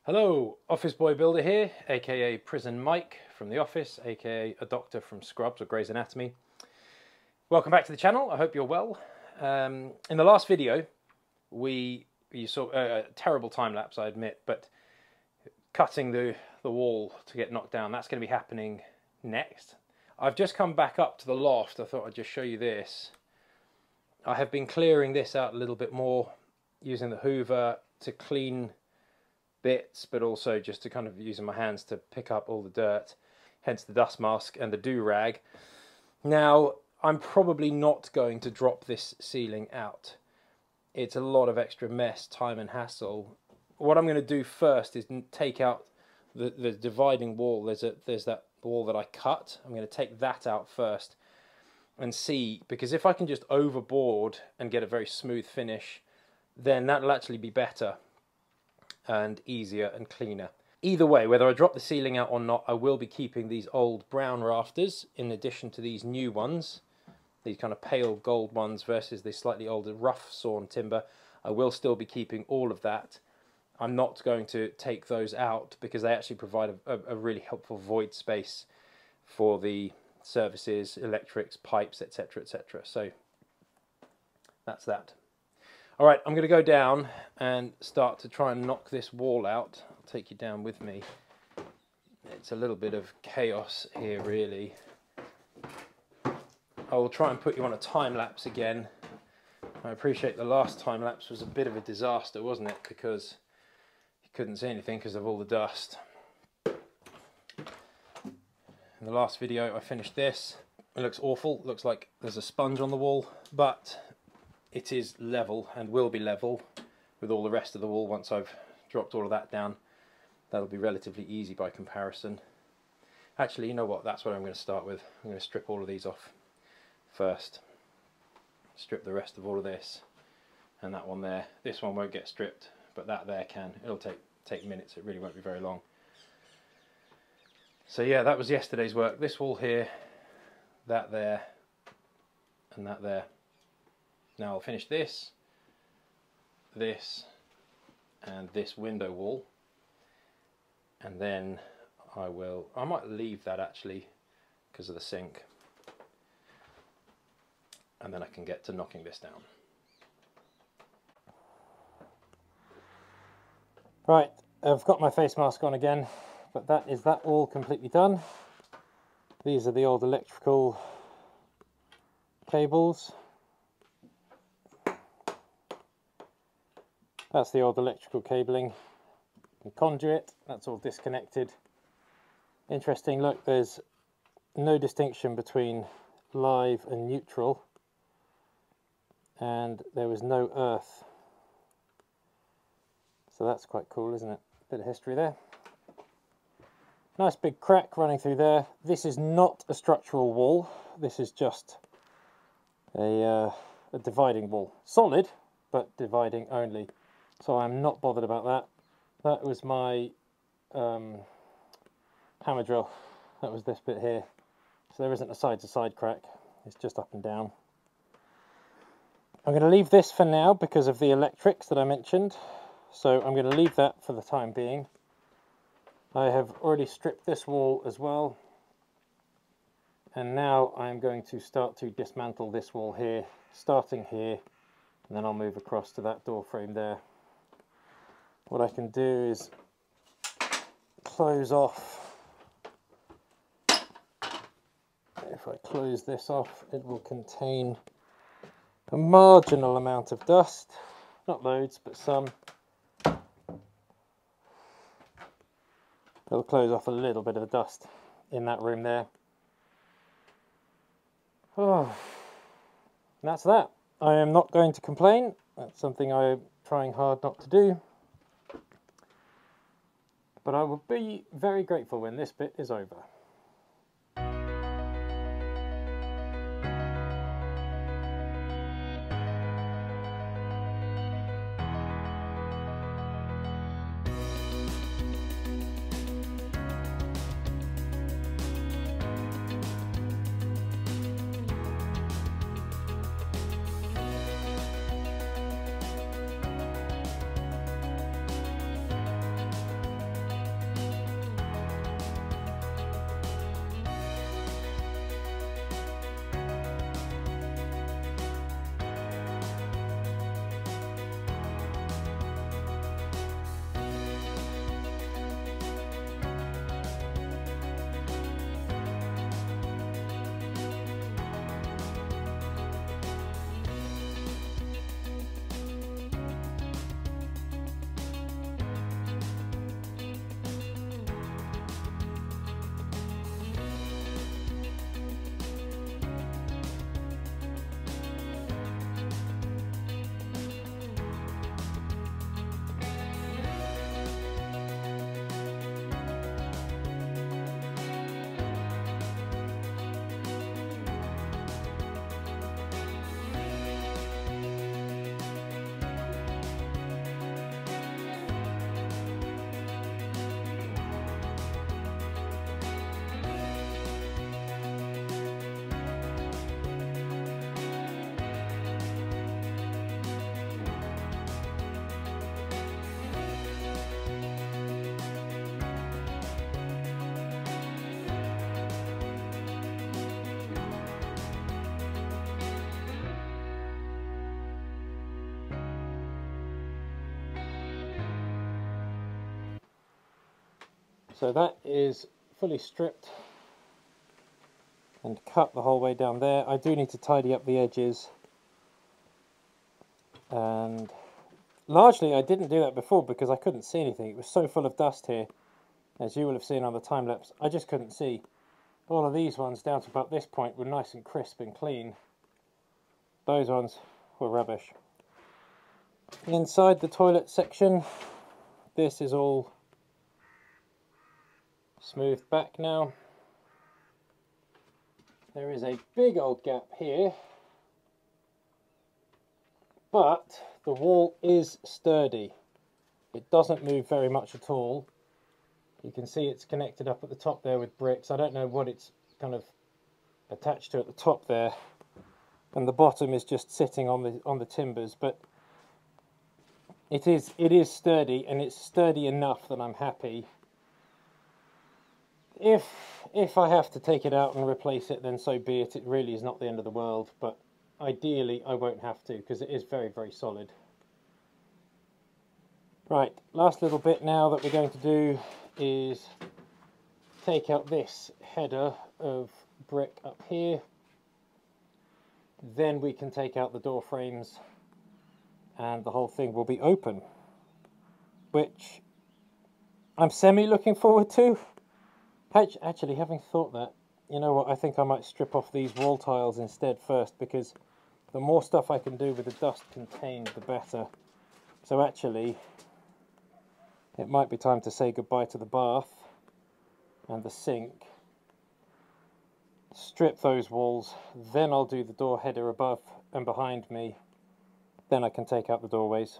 Hello, Office Boy Builder here, aka Prison Mike from The Office, aka a doctor from Scrubs or Grey's Anatomy. Welcome back to the channel, I hope you're well. In the last video, you saw a terrible time lapse, I admit, but cutting the wall to get knocked down, that's going to be happening next. I've just come back up to the loft, I thought I'd just show you this. I have been clearing this out a little bit more, using the Hoover to clean bits, but also just to kind of using my hands to pick up all the dirt, hence the dust mask and the do-rag. Now, I'm probably not going to drop this ceiling out. It's a lot of extra mess, time and hassle. What I'm going to do first is take out the dividing wall. There's that wall that I cut. I'm going to take that out first and see, because if I can just overboard and get a very smooth finish, then that'll actually be better and easier and cleaner. Either way, whether I drop the ceiling out or not, I will be keeping these old brown rafters in addition to these new ones, these kind of pale gold ones versus the slightly older rough sawn timber. I will still be keeping all of that. I'm not going to take those out because they actually provide a really helpful void space for the services, electrics, pipes, etc, etc. So that's that. All right, I'm going to go down and start to try and knock this wall out. I'll take you down with me. It's a little bit of chaos here, really. I will try and put you on a time lapse again. I appreciate the last time lapse was a bit of a disaster, wasn't it? Because you couldn't see anything because of all the dust. In the last video, I finished this. It looks awful. It looks like there's a sponge on the wall, but it is level and will be level with all the rest of the wall once I've dropped all of that down. That'll be relatively easy by comparison. Actually, you know what? That's what I'm going to start with. I'm going to strip all of these off first. Strip the rest of all of this and that one there. This one won't get stripped, but that there can. It'll take minutes. It really won't be very long. So yeah, that was yesterday's work. This wall here, that there, and that there. Now I'll finish this, and this window wall, and then I might leave that actually because of the sink, and then I can get to knocking this down. Right, I've got my face mask on again, but that all completely done. These are the old electrical cables. That's the old electrical cabling and conduit, that's all disconnected. Interesting, look, there's no distinction between live and neutral, and there was no earth. So that's quite cool, isn't it? Bit of history there. Nice big crack running through there. This is not a structural wall, this is just a dividing wall. Solid, but dividing only. So I'm not bothered about that. That was my hammer drill. That was this bit here. So there isn't a side-to-side crack. It's just up and down. I'm going to leave this for now because of the electrics that I mentioned. So I'm going to leave that for the time being. I have already stripped this wall as well. And now I'm going to start to dismantle this wall here, starting here, and then I'll move across to that door frame there. What I can do is close off. If I close this off, it will contain a marginal amount of dust. Not loads, but some. It'll close off a little bit of the dust in that room there. Oh, and that's that. I am not going to complain. That's something I'm trying hard not to do. But I will be very grateful when this bit is over. So that is fully stripped and cut the whole way down there. I do need to tidy up the edges, and largely I didn't do that before because I couldn't see anything. It was so full of dust here, as you will have seen on the time lapse. I just couldn't see. All of these ones down to about this point were nice and crisp and clean. Those ones were rubbish. Inside the toilet section, this is all smoothed back now. There is a big old gap here, but the wall is sturdy. It doesn't move very much at all. You can see it's connected up at the top there with bricks. I don't know what it's kind of attached to at the top there, and the bottom is just sitting on the timbers, but it is sturdy, and it's sturdy enough that I'm happy. If I have to take it out and replace it, then so be it. It really is not the end of the world, but ideally I won't have to because it is very, very solid. Right, last little bit now that we're going to do is take out this header of brick up here. Then we can take out the door frames and the whole thing will be open, which I'm semi looking forward to. Actually, having thought that, you know what, I think I might strip off these wall tiles instead first, because the more stuff I can do with the dust contained, the better. So actually, it might be time to say goodbye to the bath and the sink. Strip those walls, then I'll do the door header above and behind me. Then I can take out the doorways.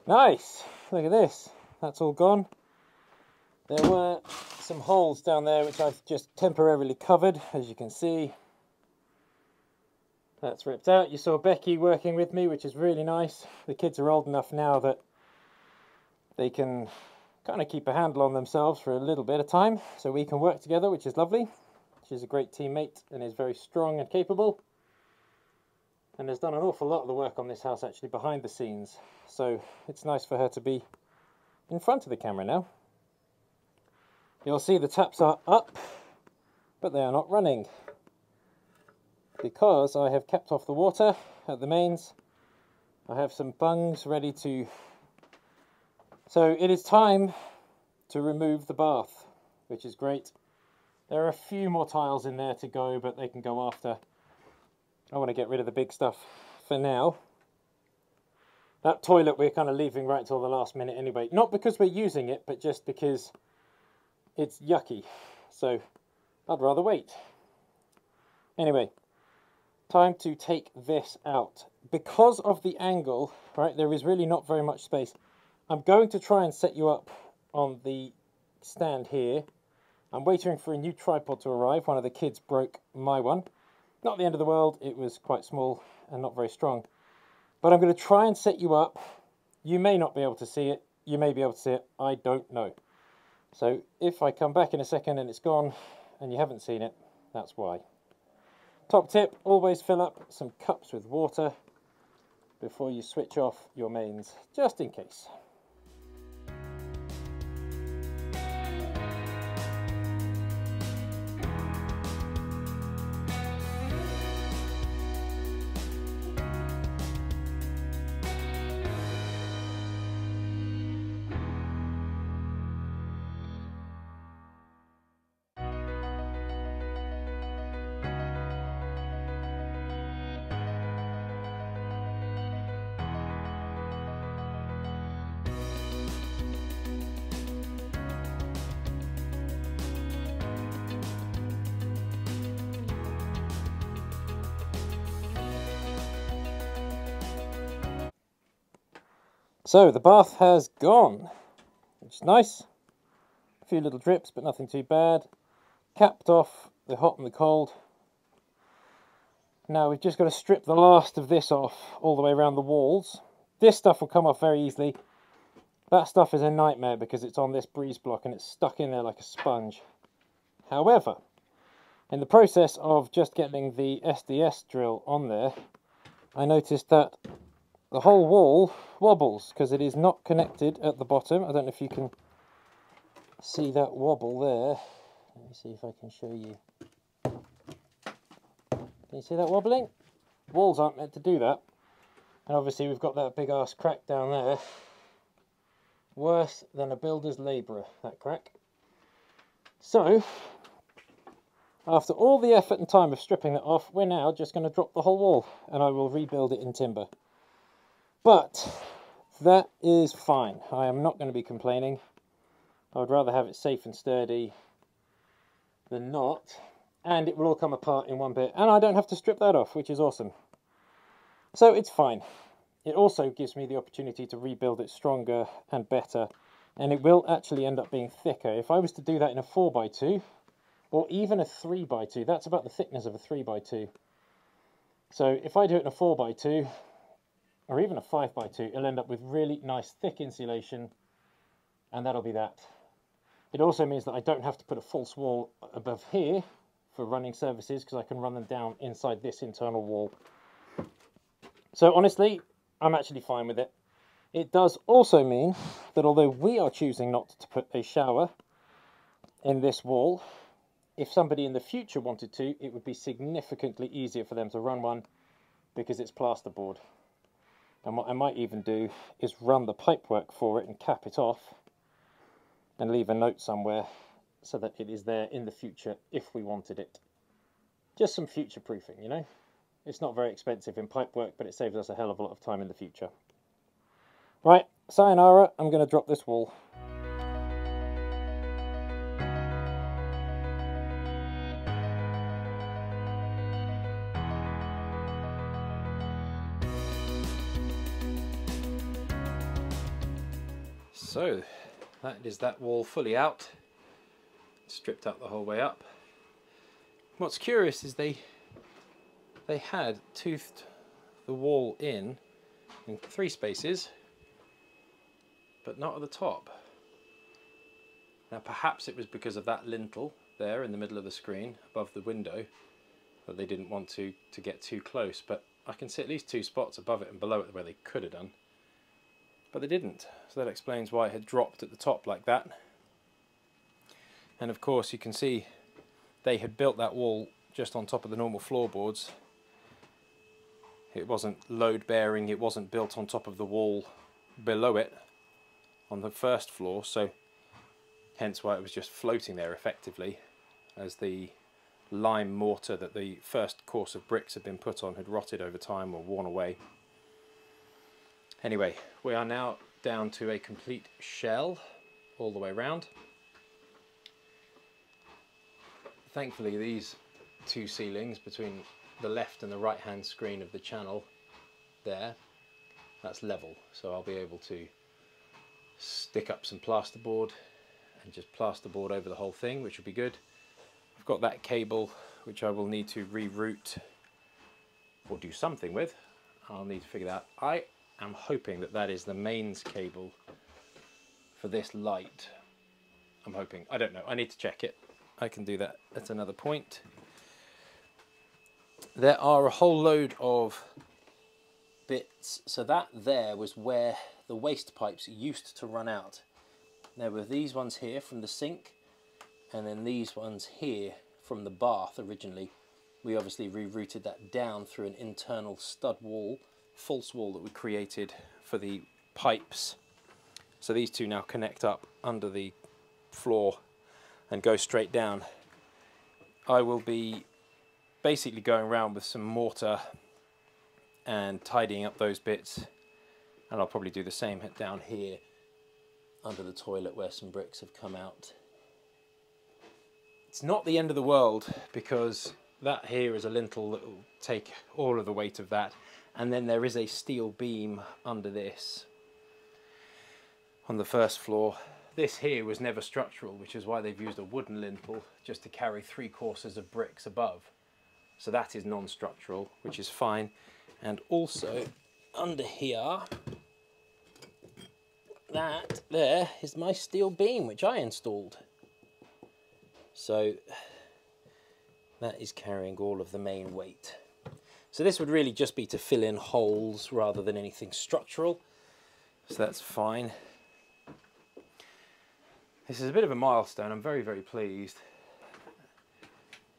Nice! Look at this. That's all gone. There were some holes down there which I've just temporarily covered, as you can see. That's ripped out. You saw Becky working with me, which is really nice. The kids are old enough now that they can kind of keep a handle on themselves for a little bit of time, so we can work together, which is lovely. She's a great teammate and is very strong and capable, and has done an awful lot of the work on this house actually behind the scenes, so it's nice for her to be in front of the camera now. You'll see the taps are up, but they are not running because I have capped off the water at the mains. I have some bungs ready to... So it is time to remove the bath, which is great. There are a few more tiles in there to go, but they can go after. I want to get rid of the big stuff for now. That toilet we're kind of leaving right till the last minute anyway. Not because we're using it, but just because it's yucky. So I'd rather wait. Anyway, time to take this out. Because of the angle, right, there is really not very much space. I'm going to try and set you up on the stand here. I'm waiting for a new tripod to arrive. One of the kids broke my one. Not the end of the world, it was quite small and not very strong. But I'm going to try and set you up. You may not be able to see it, you may be able to see it, I don't know. So if I come back in a second and it's gone and you haven't seen it, that's why. Top tip, always fill up some cups with water before you switch off your mains, just in case. So the bath has gone, which is nice. A few little drips, but nothing too bad. Capped off the hot and the cold. Now we've just got to strip the last of this off all the way around the walls. This stuff will come off very easily. That stuff is a nightmare because it's on this breeze block and it's stuck in there like a sponge. However, in the process of just getting the SDS drill on there, I noticed that the whole wall wobbles because it is not connected at the bottom. I don't know if you can see that wobble there. Let me see if I can show you. Can you see that wobbling? Walls aren't meant to do that. And obviously we've got that big ass crack down there. Worse than a builder's labourer, that crack. So, after all the effort and time of stripping that off, we're now just going to drop the whole wall and I will rebuild it in timber. But that is fine. I am not going to be complaining. I would rather have it safe and sturdy than not. And it will all come apart in one bit. And I don't have to strip that off, which is awesome. So it's fine. It also gives me the opportunity to rebuild it stronger and better. And it will actually end up being thicker. If I was to do that in a 4x2, or even a 3x2, that's about the thickness of a 3x2. So if I do it in a 4x2, or even a 5x2, it'll end up with really nice thick insulation, and that'll be that. It also means that I don't have to put a false wall above here for running services, because I can run them down inside this internal wall. So honestly, I'm actually fine with it. It does also mean that although we are choosing not to put a shower in this wall, if somebody in the future wanted to, it would be significantly easier for them to run one because it's plasterboard. And what I might even do is run the pipework for it and cap it off and leave a note somewhere so that it is there in the future if we wanted it. Just some future proofing, you know. It's not very expensive in pipework, but it saves us a hell of a lot of time in the future. Right, sayonara, I'm going to drop this wall. So, that is that wall fully out. Stripped up the whole way up. What's curious is they had toothed the wall in 3 spaces, but not at the top. Now perhaps it was because of that lintel there in the middle of the screen above the window that they didn't want to get too close, but I can see at least 2 spots above it and below it where they could have done, but they didn't. So that explains why it had dropped at the top like that. And of course you can see they had built that wall just on top of the normal floorboards. It wasn't load bearing, it wasn't built on top of the wall below it on the first floor, so hence why it was just floating there effectively, as the lime mortar that the first course of bricks had been put on had rotted over time or worn away. Anyway, we are now down to a complete shell all the way around. Thankfully these 2 ceilings between the left and the right hand screen of the channel there, that's level, so I'll be able to stick up some plasterboard and just plasterboard over the whole thing, which will be good. I've got that cable which I will need to reroute or do something with. I'll need to figure that out. I am hoping that that is the mains cable for this light. I'm hoping. I don't know. I need to check it. I can do that at another point. There are a whole load of bits. So that there was where the waste pipes used to run out. There were these ones here from the sink, and then these ones here from the bath originally. We obviously rerouted that down through an internal stud wall, false wall that we created for the pipes. So these 2 now connect up under the floor and go straight down. I will be basically going around with some mortar and tidying up those bits, and I'll probably do the same down here under the toilet where some bricks have come out. It's not the end of the world because that here is a lintel that will take all of the weight of that, and then there is a steel beam under this. on the first floor. This here was never structural, which is why they've used a wooden lintel just to carry 3 courses of bricks above. So that is non-structural, which is fine. And also under here, that there is my steel beam, which I installed. So that is carrying all of the main weight. So this would really just be to fill in holes rather than anything structural. So that's fine. This is a bit of a milestone. I'm very, very pleased.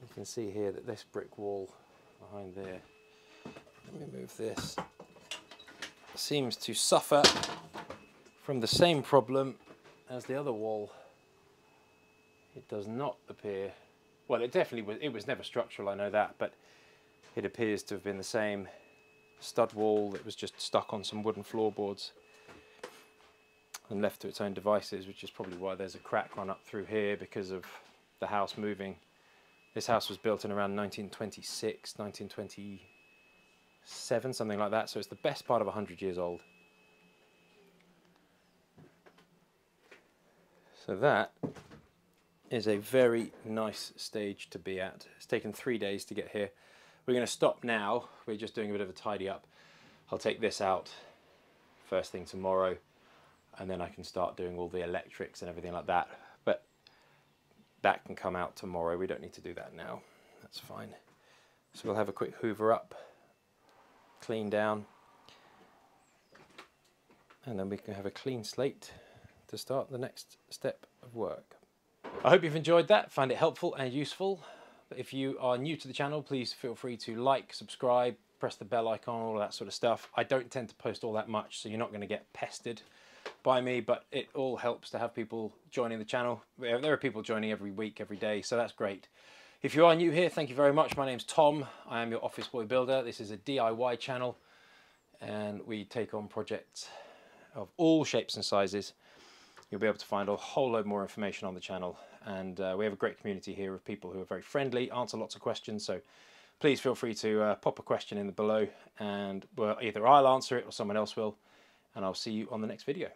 You can see here that this brick wall behind there, let me move this, seems to suffer from the same problem as the other wall. It does not appear, well, it definitely was, it was never structural, I know that, but it appears to have been the same stud wall that was just stuck on some wooden floorboards and left to its own devices, which is probably why there's a crack run up through here because of the house moving. This house was built in around 1926, 1927, something like that, so it's the best part of 100 years old. So that is a very nice stage to be at. It's taken 3 days to get here. We're going to stop now. We're just doing a bit of a tidy up. I'll take this out first thing tomorrow, and then I can start doing all the electrics and everything like that. But that can come out tomorrow. We don't need to do that now. That's fine. So we'll have a quick hoover up, clean down, and then we can have a clean slate to start the next step of work. I hope you've enjoyed that, find it helpful and useful. If you are new to the channel, please feel free to like, subscribe, press the bell icon, all of that sort of stuff. I don't tend to post all that much, so you're not going to get pestered by me, but it all helps to have people joining the channel. There are people joining every week, every day, so that's great. If you are new here, thank you very much. My name's Tom. I am your office boy builder. This is a DIY channel, and we take on projects of all shapes and sizes. You'll be able to find a whole load more information on the channel, and we have a great community here of people who are very friendly, answer lots of questions, so please feel free to pop a question in the below, and well, either I'll answer it or someone else will, and I'll see you on the next video.